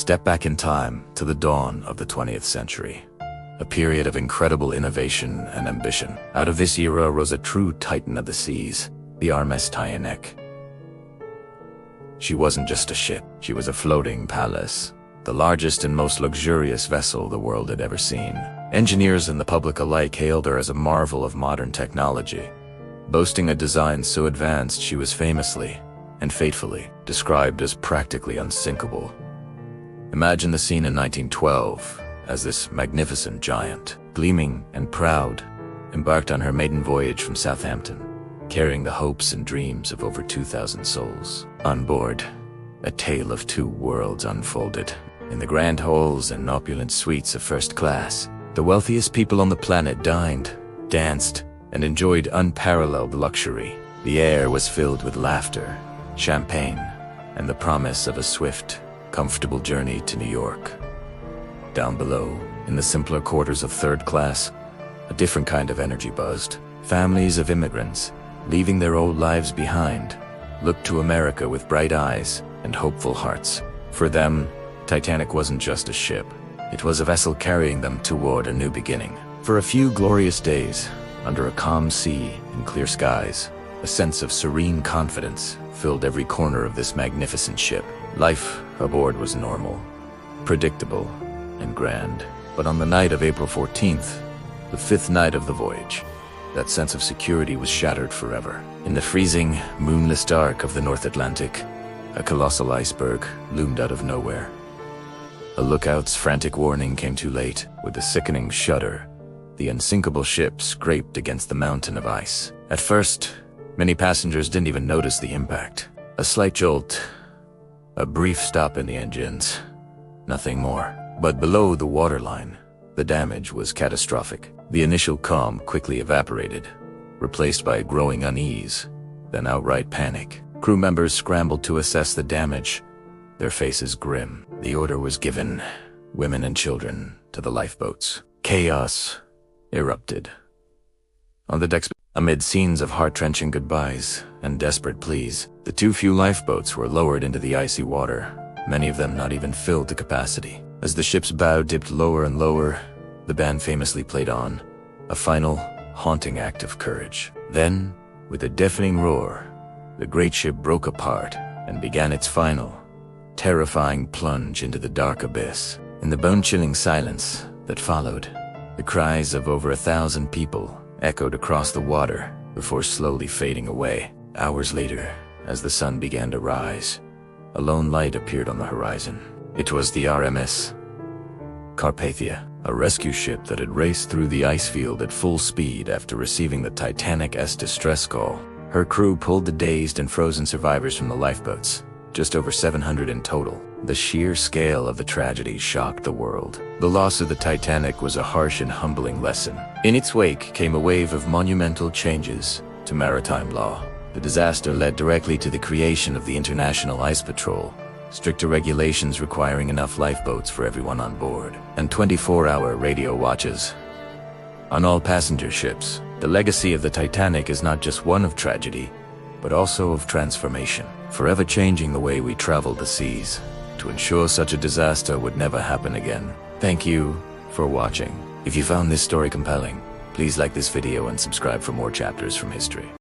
Step back in time to the dawn of the 20th century. A period of incredible innovation and ambition. Out of this era rose a true titan of the seas, the RMS Titanic. She wasn't just a ship, she was a floating palace, the largest and most luxurious vessel the world had ever seen. Engineers and the public alike hailed her as a marvel of modern technology. Boasting a design so advanced, she was famously and fatefully described as practically unsinkable. Imagine the scene in 1912 as this magnificent giant, gleaming and proud, embarked on her maiden voyage from Southampton, carrying the hopes and dreams of over 2,000 souls. On board, a tale of two worlds unfolded. In the grand halls and opulent suites of first class, the wealthiest people on the planet dined, danced, and enjoyed unparalleled luxury. The air was filled with laughter, champagne, and the promise of a swift, comfortable journey to New York. Down below, in the simpler quarters of third class, a different kind of energy buzzed. Families of immigrants, leaving their old lives behind, looked to America with bright eyes and hopeful hearts. For them, Titanic wasn't just a ship. It was a vessel carrying them toward a new beginning. For a few glorious days, under a calm sea and clear skies, a sense of serene confidence filled every corner of this magnificent ship. Life aboard was normal, predictable, and grand. But on the night of April 14th, the fifth night of the voyage, that sense of security was shattered forever. In the freezing, moonless dark of the North Atlantic, a colossal iceberg loomed out of nowhere. A lookout's frantic warning came too late. With a sickening shudder, the unsinkable ship scraped against the mountain of ice. At first, many passengers didn't even notice the impact. A slight jolt, a brief stop in the engines, nothing more. But below the waterline, the damage was catastrophic. The initial calm quickly evaporated, replaced by growing unease, then outright panic. Crew members scrambled to assess the damage, their faces grim. The order was given, women and children to the lifeboats. Chaos erupted. On the decks, amid scenes of heart-wrenching goodbyes and desperate pleas, the too few lifeboats were lowered into the icy water, many of them not even filled to capacity. As the ship's bow dipped lower and lower, the band famously played on, a final, haunting act of courage. Then, with a deafening roar, the great ship broke apart and began its final, terrifying plunge into the dark abyss. In the bone-chilling silence that followed, the cries of over 1,000 people echoed across the water before slowly fading away. Hours later, as the sun began to rise, a lone light appeared on the horizon. It was the RMS Carpathia, a rescue ship that had raced through the ice field at full speed after receiving the Titanic's distress call. Her crew pulled the dazed and frozen survivors from the lifeboats, just over 700 in total. The sheer scale of the tragedy shocked the world. The loss of the Titanic was a harsh and humbling lesson. In its wake came a wave of monumental changes to maritime law. The disaster led directly to the creation of the International Ice Patrol, stricter regulations requiring enough lifeboats for everyone on board, and 24-hour radio watches on all passenger ships. The legacy of the Titanic is not just one of tragedy, but also of transformation, forever changing the way we travel the seas to ensure such a disaster would never happen again. Thank you for watching. If you found this story compelling, please like this video and subscribe for more chapters from history.